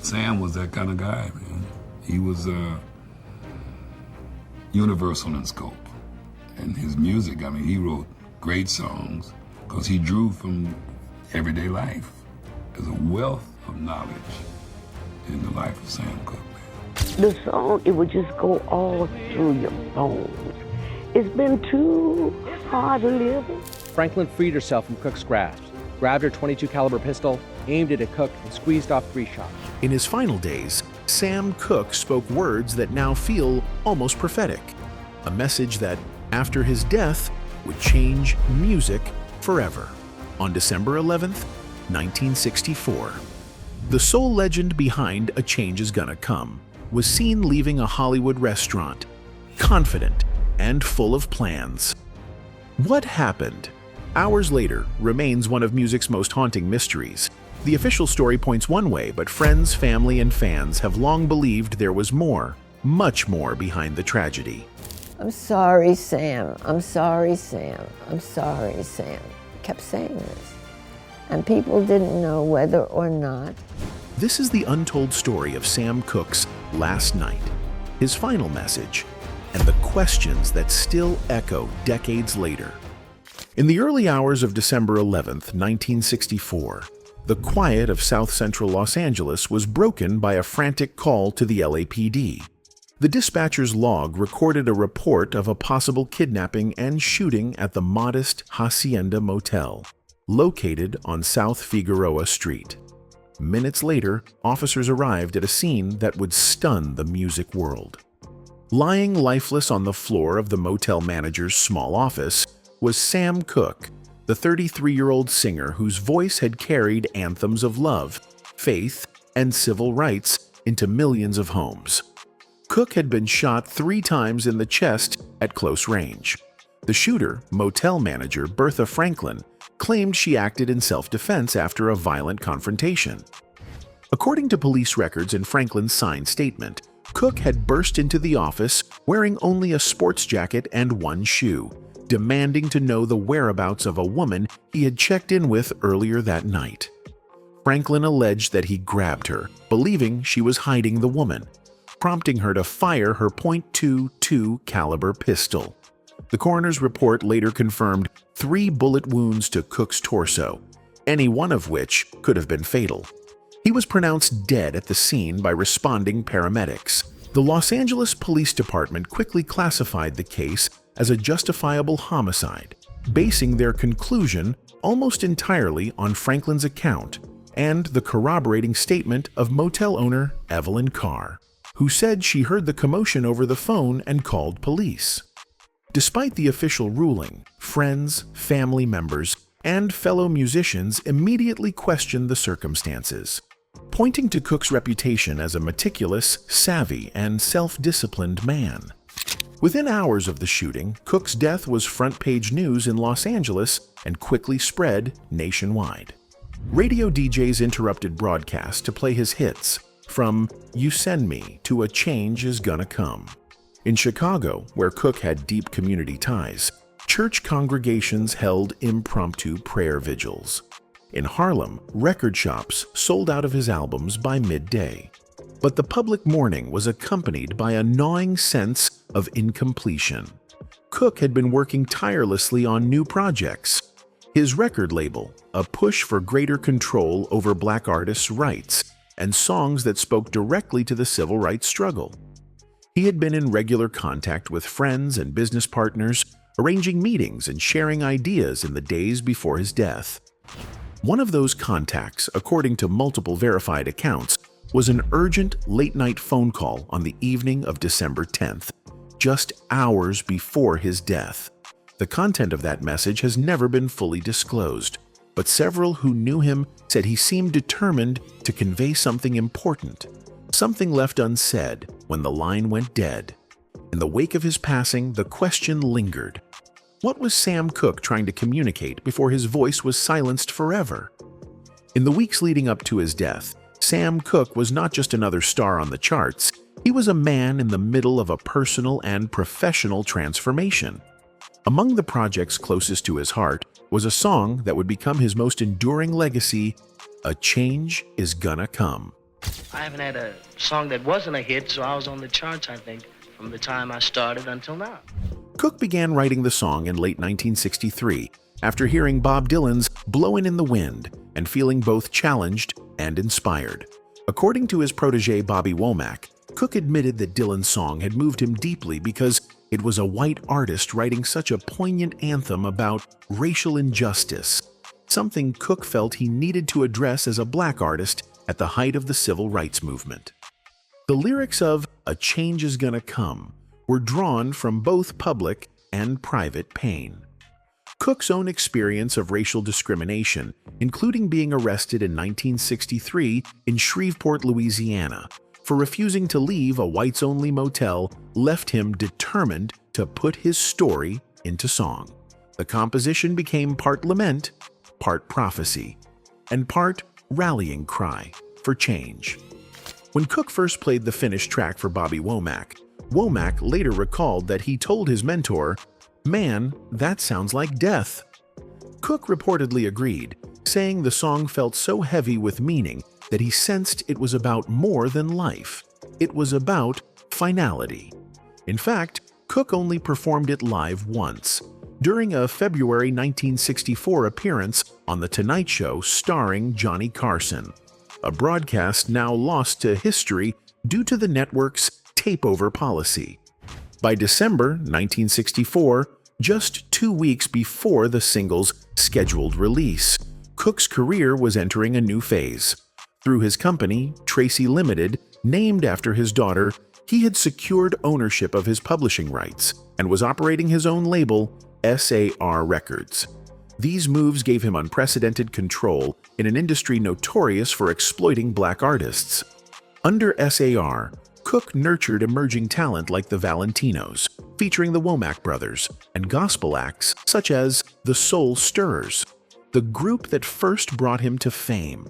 Sam was that kind of guy, man. He was universal in scope. And his music, I mean, he wrote great songs because he drew from everyday life. There's a wealth of knowledge in the life of Sam Cooke, man. The song, it would just go all through your bones. It's been too hard to live. Franklin freed herself from Cooke's grasp, grabbed her .22 caliber pistol, aimed it at Cooke, and squeezed off 3 shots. In his final days, Sam Cooke spoke words that now feel almost prophetic. A message that, after his death, would change music forever. On December 11th, 1964, the sole legend behind A Change Is Gonna Come was seen leaving a Hollywood restaurant, confident and full of plans. What happened? Hours later remains one of music's most haunting mysteries. The official story points one way, but friends, family, and fans have long believed there was more, much more behind the tragedy. I'm sorry, Sam. I'm sorry, Sam. I'm sorry, Sam. I kept saying this. And people didn't know whether or not. This is the untold story of Sam Cooke's last night, his final message, and the questions that still echo decades later. In the early hours of December 11th, 1964, the quiet of South Central Los Angeles was broken by a frantic call to the LAPD. The dispatcher's log recorded a report of a possible kidnapping and shooting at the modest Hacienda Motel, located on South Figueroa Street. Minutes later, officers arrived at a scene that would stun the music world. Lying lifeless on the floor of the motel manager's small office was Sam Cooke, the 33-year-old singer whose voice had carried anthems of love, faith, and civil rights into millions of homes. Cooke had been shot 3 times in the chest at close range. The shooter, motel manager Bertha Franklin, claimed she acted in self-defense after a violent confrontation. According to police records and Franklin's signed statement, Cooke had burst into the office wearing only a sports jacket and 1 shoe, demanding to know the whereabouts of a woman he had checked in with earlier that night. Franklin alleged that he grabbed her, believing she was hiding the woman, prompting her to fire her .22 caliber pistol. The coroner's report later confirmed 3 bullet wounds to Cooke's torso, any one of which could have been fatal. He was pronounced dead at the scene by responding paramedics. The Los Angeles Police Department quickly classified the case as a justifiable homicide, basing their conclusion almost entirely on Franklin's account and the corroborating statement of motel owner Evelyn Carr, who said she heard the commotion over the phone and called police. Despite the official ruling, friends, family members, and fellow musicians immediately questioned the circumstances, pointing to Cooke's reputation as a meticulous, savvy, and self-disciplined man. Within hours of the shooting, Cooke's death was front-page news in Los Angeles and quickly spread nationwide. Radio DJs interrupted broadcasts to play his hits, from You Send Me to A Change Is Gonna Come. In Chicago, where Cooke had deep community ties, church congregations held impromptu prayer vigils. In Harlem, record shops sold out of his albums by midday. But the public mourning was accompanied by a gnawing sense of incompletion. Cooke had been working tirelessly on new projects. His record label, a push for greater control over black artists' rights, and songs that spoke directly to the civil rights struggle. He had been in regular contact with friends and business partners, arranging meetings and sharing ideas in the days before his death. One of those contacts, according to multiple verified accounts, was an urgent late-night phone call on the evening of December 10th, just hours before his death. The content of that message has never been fully disclosed, but several who knew him said he seemed determined to convey something important, something left unsaid when the line went dead. In the wake of his passing, the question lingered. What was Sam Cooke trying to communicate before his voice was silenced forever? In the weeks leading up to his death, Sam Cooke was not just another star on the charts, he was a man in the middle of a personal and professional transformation. Among the projects closest to his heart was a song that would become his most enduring legacy, A Change Is Gonna Come. I haven't had a song that wasn't a hit, so I was on the charts, I think, from the time I started until now. Cooke began writing the song in late 1963 after hearing Bob Dylan's "Blowin' in the Wind" and feeling both challenged and inspired. According to his protege Bobby Womack, Cooke admitted that Dylan's song had moved him deeply because it was a white artist writing such a poignant anthem about racial injustice, something Cooke felt he needed to address as a black artist at the height of the civil rights movement. The lyrics of "A Change Is Gonna Come" were drawn from both public and private pain. Cooke's own experience of racial discrimination, including being arrested in 1963 in Shreveport, Louisiana, for refusing to leave a whites-only motel, left him determined to put his story into song. The composition became part lament, part prophecy, and part rallying cry for change. When Cooke first played the finished track for Bobby Womack, Womack later recalled that he told his mentor, "Man, that sounds like death." Cooke reportedly agreed, saying the song felt so heavy with meaning that he sensed it was about more than life. It was about finality. In fact, Cooke only performed it live once, during a February 1964 appearance on The Tonight Show starring Johnny Carson, a broadcast now lost to history due to the network's takeover policy. By December 1964, just 2 weeks before the single's scheduled release, Cooke's career was entering a new phase. Through his company, Tracy Limited, named after his daughter, he had secured ownership of his publishing rights and was operating his own label, SAR Records. These moves gave him unprecedented control in an industry notorious for exploiting black artists. Under SAR, Cooke nurtured emerging talent like the Valentinos, featuring the Womack brothers, and gospel acts such as the Soul Stirrers, the group that first brought him to fame.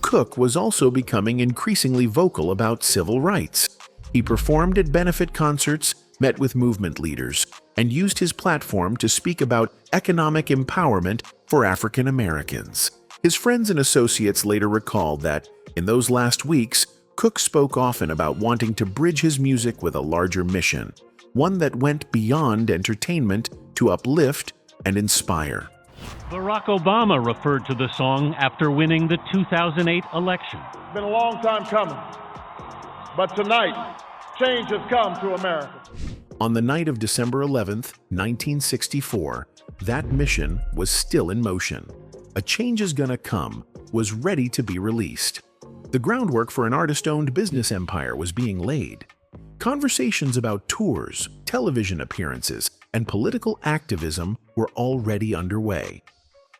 Cooke was also becoming increasingly vocal about civil rights. He performed at benefit concerts, met with movement leaders, and used his platform to speak about economic empowerment for African Americans. His friends and associates later recalled that, in those last weeks, Cooke spoke often about wanting to bridge his music with a larger mission, one that went beyond entertainment to uplift and inspire. Barack Obama referred to the song after winning the 2008 election. It's been a long time coming, but tonight, change has come to America. On the night of December 11, 1964, that mission was still in motion. A Change Is Gonna Come was ready to be released. The groundwork for an artist-owned business empire was being laid. Conversations about tours, television appearances, and political activism were already underway.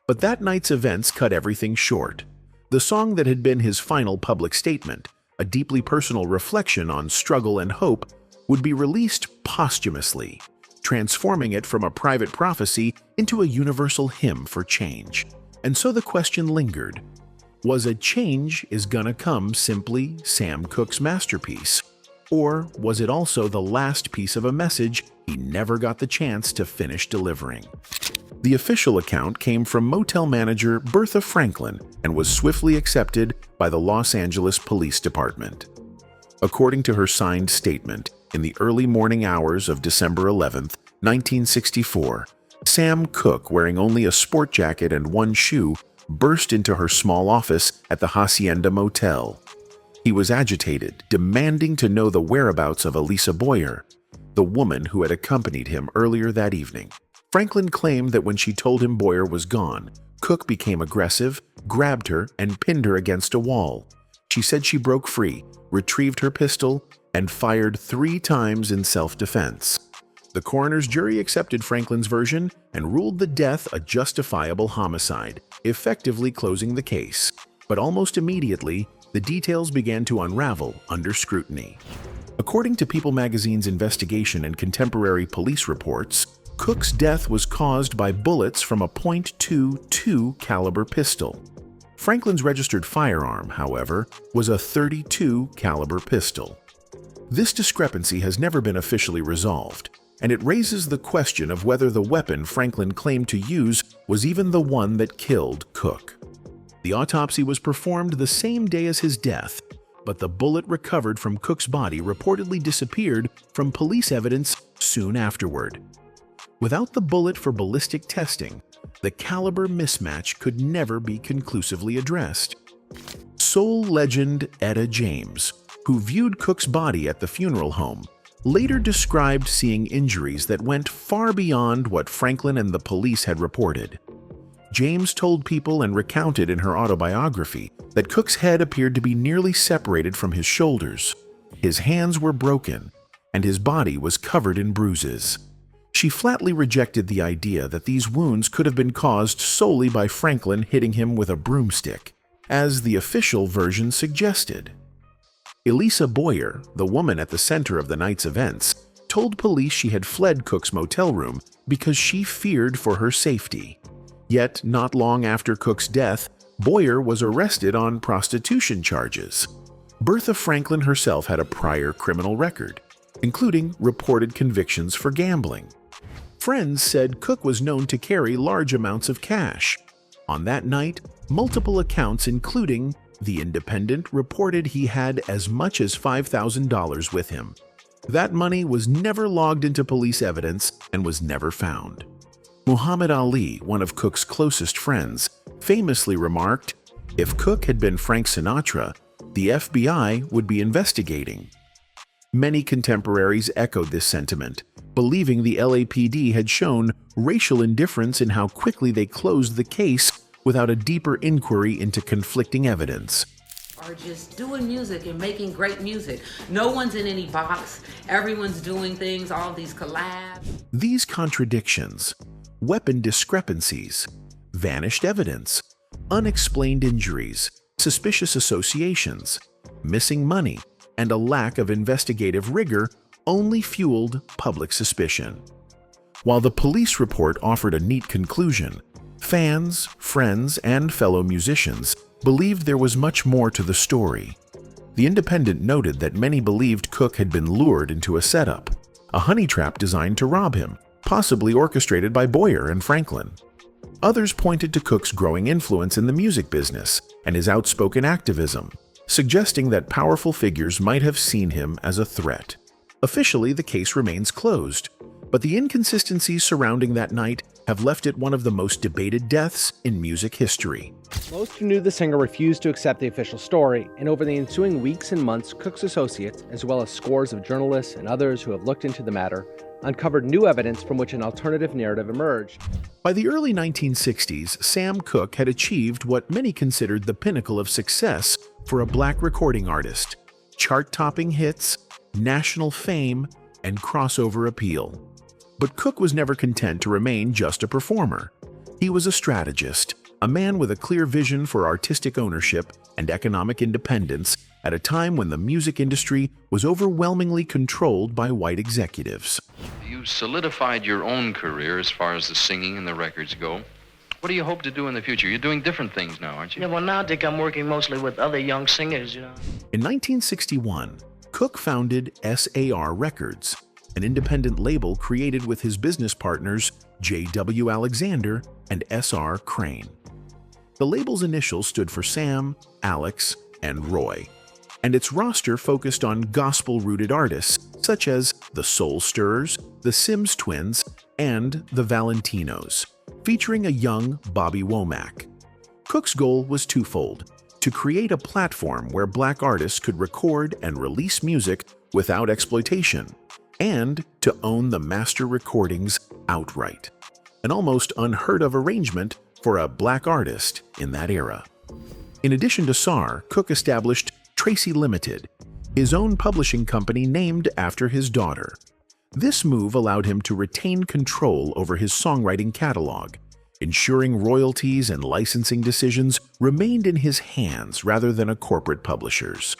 But that night's events cut everything short. The song that had been his final public statement, a deeply personal reflection on struggle and hope, would be released posthumously, transforming it from a private prophecy into a universal hymn for change. And so the question lingered. Was A Change Is Gonna Come simply Sam Cooke's masterpiece? Or was it also the last piece of a message he never got the chance to finish delivering? The official account came from motel manager Bertha Franklin and was swiftly accepted by the Los Angeles Police Department. According to her signed statement, in the early morning hours of December 11, 1964, Sam Cooke, wearing only a sport jacket and one shoe, burst into her small office at the Hacienda Motel. He was agitated, demanding to know the whereabouts of Elisa Boyer, the woman who had accompanied him earlier that evening. Franklin claimed that when she told him Boyer was gone, Cooke became aggressive, grabbed her, and pinned her against a wall. She said she broke free, retrieved her pistol, and fired 3 times in self-defense. The coroner's jury accepted Franklin's version and ruled the death a justifiable homicide, effectively closing the case. But almost immediately, the details began to unravel under scrutiny. According to People magazine's investigation and contemporary police reports, Cooke's death was caused by bullets from a .22 caliber pistol. Franklin's registered firearm, however, was a .32 caliber pistol. This discrepancy has never been officially resolved, and it raises the question of whether the weapon Franklin claimed to use was even the one that killed Cooke. The autopsy was performed the same day as his death, but the bullet recovered from Cooke's body reportedly disappeared from police evidence soon afterward. Without the bullet for ballistic testing, the caliber mismatch could never be conclusively addressed. Soul legend Etta James, who viewed Cooke's body at the funeral home, later described seeing injuries that went far beyond what Franklin and the police had reported. James told people and recounted in her autobiography that Cooke's head appeared to be nearly separated from his shoulders. His hands were broken, and his body was covered in bruises. She flatly rejected the idea that these wounds could have been caused solely by Franklin hitting him with a broomstick, as the official version suggested. Elisa Boyer, the woman at the center of the night's events, told police she had fled Cooke's motel room because she feared for her safety. Yet, not long after Cooke's death, Boyer was arrested on prostitution charges. Bertha Franklin herself had a prior criminal record, including reported convictions for gambling. Friends said Cooke was known to carry large amounts of cash. On that night, multiple accounts, including The Independent, reported he had as much as $5,000 with him. That money was never logged into police evidence and was never found. Muhammad Ali, one of Cooke's closest friends, famously remarked, "If Cooke had been Frank Sinatra, the FBI would be investigating." Many contemporaries echoed this sentiment, believing the LAPD had shown racial indifference in how quickly they closed the case without a deeper inquiry into conflicting evidence. Are just doing music and making great music. No one's in any box. Everyone's doing things, all these collabs. These contradictions, weapon discrepancies, vanished evidence, unexplained injuries, suspicious associations, missing money, and a lack of investigative rigor only fueled public suspicion. While the police report offered a neat conclusion, fans, friends, and fellow musicians believed there was much more to the story. The Independent noted that many believed Cooke had been lured into a setup, a honey trap designed to rob him, possibly orchestrated by Boyer and Franklin. Others pointed to Cooke's growing influence in the music business and his outspoken activism, suggesting that powerful figures might have seen him as a threat. Officially, the case remains closed, but the inconsistencies surrounding that night have left it one of the most debated deaths in music history. Most who knew the singer refused to accept the official story, and over the ensuing weeks and months, Cooke's associates, as well as scores of journalists and others who have looked into the matter, uncovered new evidence from which an alternative narrative emerged. By the early 1960s, Sam Cooke had achieved what many considered the pinnacle of success for a black recording artist: chart-topping hits, national fame, and crossover appeal. But Cooke was never content to remain just a performer. He was a strategist, a man with a clear vision for artistic ownership and economic independence at a time when the music industry was overwhelmingly controlled by white executives. You solidified your own career as far as the singing and the records go. What do you hope to do in the future? You're doing different things now, aren't you? Yeah, well, now, Dick, I'm working mostly with other young singers, In 1961, Cooke founded SAR Records, an independent label created with his business partners J.W. Alexander and S.R. Crane. The label's initials stood for Sam, Alex, and Roy, and its roster focused on gospel-rooted artists such as the Soul Stirrers, the Sims Twins, and the Valentinos, featuring a young Bobby Womack. Cooke's goal was twofold: to create a platform where black artists could record and release music without exploitation, and to own the master recordings outright, an almost unheard-of arrangement for a black artist in that era. In addition to SAR, Cooke established Tracy Limited, his own publishing company named after his daughter. This move allowed him to retain control over his songwriting catalog, ensuring royalties and licensing decisions remained in his hands rather than a corporate publisher's.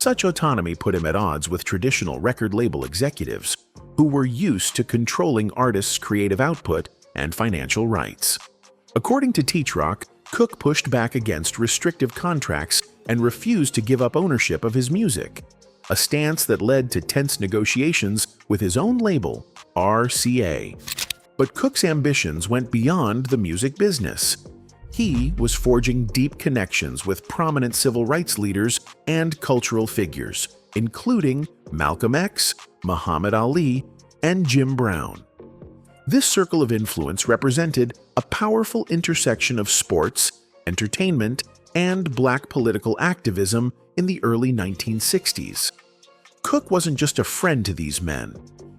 Such autonomy put him at odds with traditional record label executives, who were used to controlling artists' creative output and financial rights. According to Teachrock, Cooke pushed back against restrictive contracts and refused to give up ownership of his music, a stance that led to tense negotiations with his own label, RCA. But Cooke's ambitions went beyond the music business. He was forging deep connections with prominent civil rights leaders and cultural figures, including Malcolm X, Muhammad Ali, and Jim Brown. This circle of influence represented a powerful intersection of sports, entertainment, and black political activism in the early 1960s. Cooke wasn't just a friend to these men.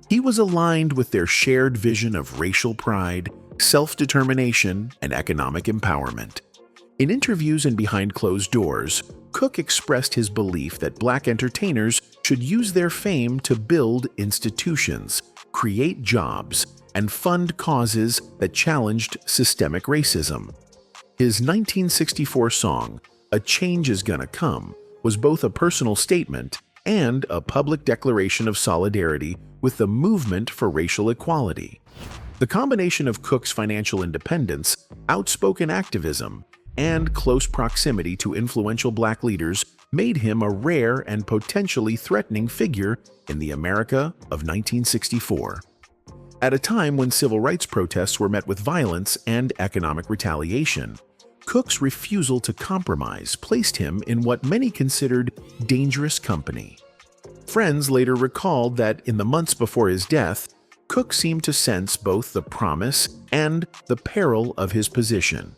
He was aligned with their shared vision of racial pride, self-determination, and economic empowerment. In interviews and behind closed doors, Cooke expressed his belief that black entertainers should use their fame to build institutions, create jobs, and fund causes that challenged systemic racism. His 1964 song, "A Change Is Gonna Come," was both a personal statement and a public declaration of solidarity with the movement for racial equality. The combination of Cooke's financial independence, outspoken activism, and close proximity to influential black leaders made him a rare and potentially threatening figure in the America of 1964. At a time when civil rights protests were met with violence and economic retaliation, Cooke's refusal to compromise placed him in what many considered dangerous company. Friends later recalled that in the months before his death, Cooke seemed to sense both the promise and the peril of his position.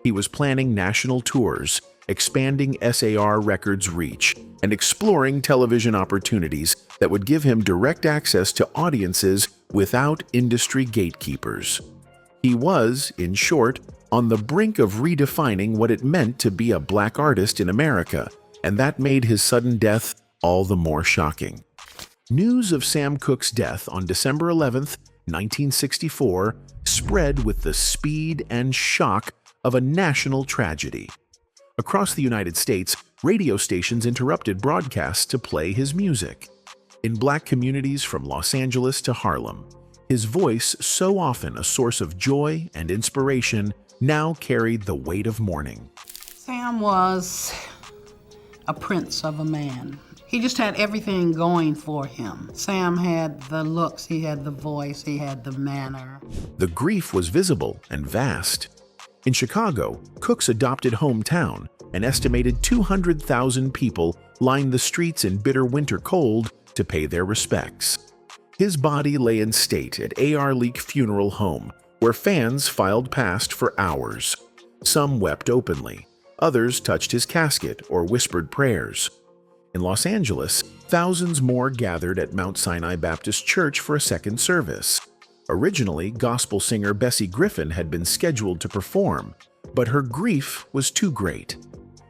He was planning national tours, expanding SAR Records' reach, and exploring television opportunities that would give him direct access to audiences without industry gatekeepers. He was, in short, on the brink of redefining what it meant to be a black artist in America, and that made his sudden death all the more shocking. News of Sam Cooke's death on December 11, 1964, spread with the speed and shock of a national tragedy. Across the United States, radio stations interrupted broadcasts to play his music. In black communities from Los Angeles to Harlem, his voice, so often a source of joy and inspiration, now carried the weight of mourning. Sam was a prince of a man. He just had everything going for him. Sam had the looks, he had the voice, he had the manner. The grief was visible and vast. In Chicago, Cooke's adopted hometown, an estimated 200,000 people lined the streets in bitter winter cold to pay their respects. His body lay in state at A.R. Leake Funeral Home, where fans filed past for hours. Some wept openly, others touched his casket or whispered prayers. In Los Angeles, thousands more gathered at Mount Sinai Baptist Church for a second service. Originally, gospel singer Bessie Griffin had been scheduled to perform, but her grief was too great.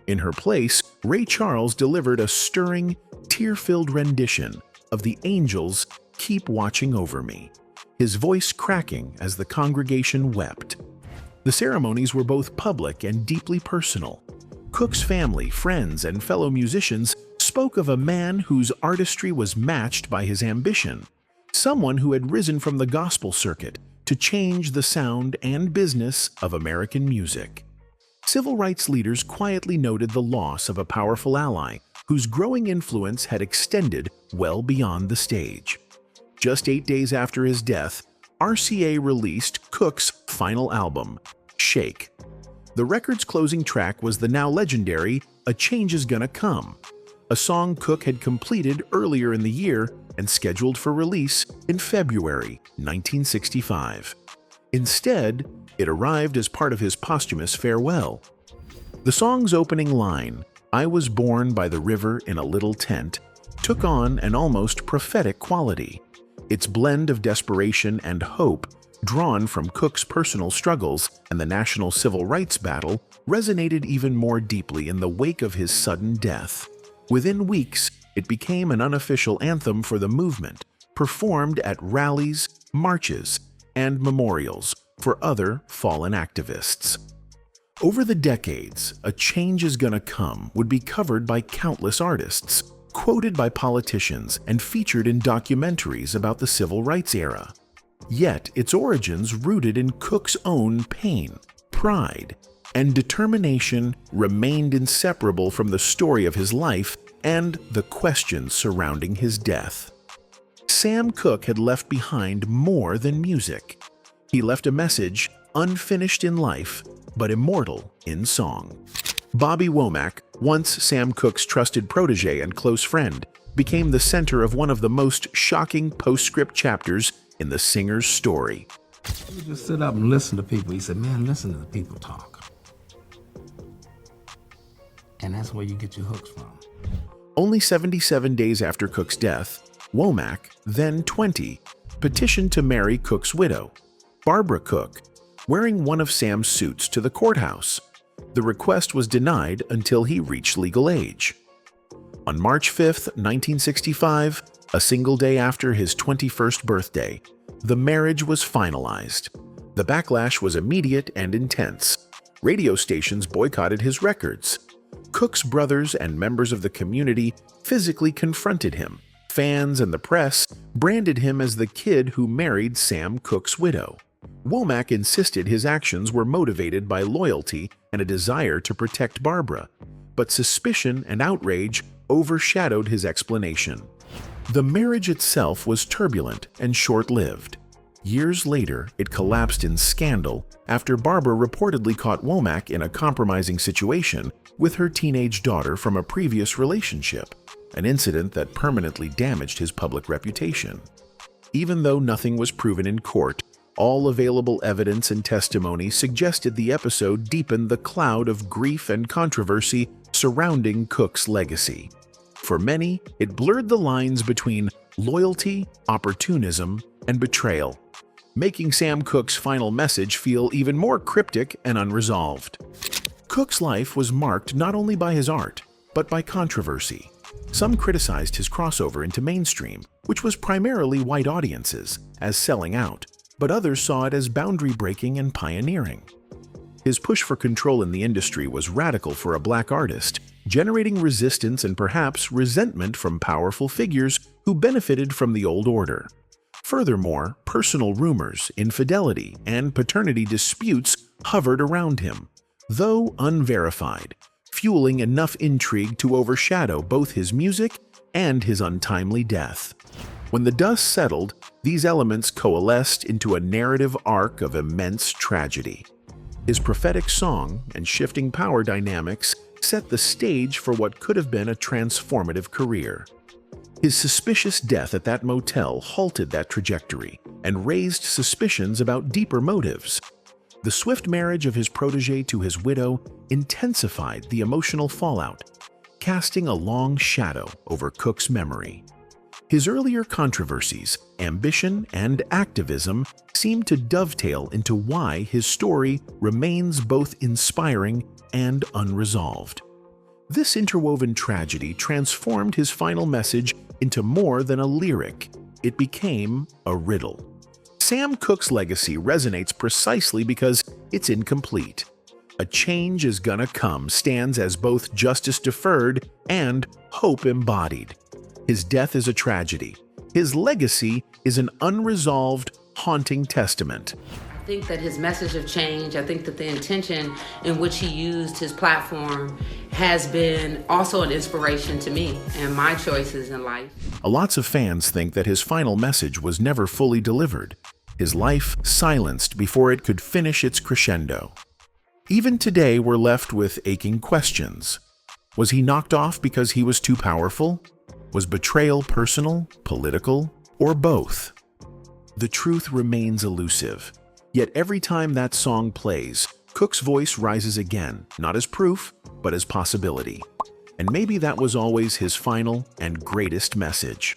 In her place, Ray Charles delivered a stirring, tear-filled rendition of the Angels' "Keep Watching Over Me," his voice cracking as the congregation wept. The ceremonies were both public and deeply personal. Cooke's family, friends, and fellow musicians spoke of a man whose artistry was matched by his ambition, someone who had risen from the gospel circuit to change the sound and business of American music. Civil rights leaders quietly noted the loss of a powerful ally whose growing influence had extended well beyond the stage. Just 8 days after his death, RCA released Cooke's final album, Shake. The record's closing track was the now legendary "A Change Is Gonna Come," a song Cooke had completed earlier in the year and scheduled for release in February 1965. Instead, it arrived as part of his posthumous farewell. The song's opening line, "I was born by the river in a little tent," took on an almost prophetic quality. Its blend of desperation and hope, drawn from Cooke's personal struggles and the national civil rights battle, resonated even more deeply in the wake of his sudden death. Within weeks, it became an unofficial anthem for the movement, performed at rallies, marches, and memorials for other fallen activists. Over the decades, "A Change Is Gonna Come" would be covered by countless artists, quoted by politicians, and featured in documentaries about the civil rights era. Yet its origins, rooted in Cooke's own pain, pride, and determination, remained inseparable from the story of his life and the questions surrounding his death. Sam Cooke had left behind more than music. He left a message unfinished in life but immortal in song. Bobby Womack, once Sam Cooke's trusted protege and close friend, became the center of one of the most shocking postscript chapters in the singer's story. You just sit up and listen to people. He said, man, listen to the people talk. And that's where you get your hooks from. Only 77 days after Cooke's death, Womack, then 20, petitioned to marry Cooke's widow, Barbara Cooke, wearing one of Sam's suits to the courthouse. The request was denied until he reached legal age. On March 5, 1965, a single day after his 21st birthday, the marriage was finalized. The backlash was immediate and intense. Radio stations boycotted his records. Cooke's brothers and members of the community physically confronted him. Fans and the press branded him as the kid who married Sam Cooke's widow. Womack insisted his actions were motivated by loyalty and a desire to protect Barbara, but suspicion and outrage overshadowed his explanation. The marriage itself was turbulent and short-lived. Years later, it collapsed in scandal after Barbara reportedly caught Womack in a compromising situation with her teenage daughter from a previous relationship, an incident that permanently damaged his public reputation. Even though nothing was proven in court, all available evidence and testimony suggested the episode deepened the cloud of grief and controversy surrounding Cooke's legacy. For many, it blurred the lines between loyalty, opportunism, and betrayal, making Sam Cooke's final message feel even more cryptic and unresolved. Cooke's life was marked not only by his art, but by controversy. Some criticized his crossover into mainstream, which was primarily white audiences, as selling out, but others saw it as boundary-breaking and pioneering. His push for control in the industry was radical for a black artist, generating resistance and perhaps resentment from powerful figures who benefited from the old order. Furthermore, personal rumors, infidelity, and paternity disputes hovered around him, though unverified, fueling enough intrigue to overshadow both his music and his untimely death. When the dust settled, these elements coalesced into a narrative arc of immense tragedy. His prophetic song and shifting power dynamics set the stage for what could have been a transformative career. His suspicious death at that motel halted that trajectory and raised suspicions about deeper motives. The swift marriage of his protege to his widow intensified the emotional fallout, casting a long shadow over Cooke's memory. His earlier controversies, ambition, and activism seemed to dovetail into why his story remains both inspiring and unresolved. This interwoven tragedy transformed his final message into more than a lyric. It became a riddle. Sam Cooke's legacy resonates precisely because it's incomplete. "A Change Is Gonna Come" stands as both justice deferred and hope embodied. His death is a tragedy. His legacy is an unresolved, haunting testament. I think that his message of change, I think that the intention in which he used his platform has been also an inspiration to me and my choices in life. Lots of fans think that his final message was never fully delivered, his life silenced before it could finish its crescendo. Even today, we're left with aching questions. Was he knocked off because he was too powerful? Was betrayal personal, political, or both? The truth remains elusive. Yet every time that song plays, Cooke's voice rises again, not as proof, but as possibility. And maybe that was always his final and greatest message.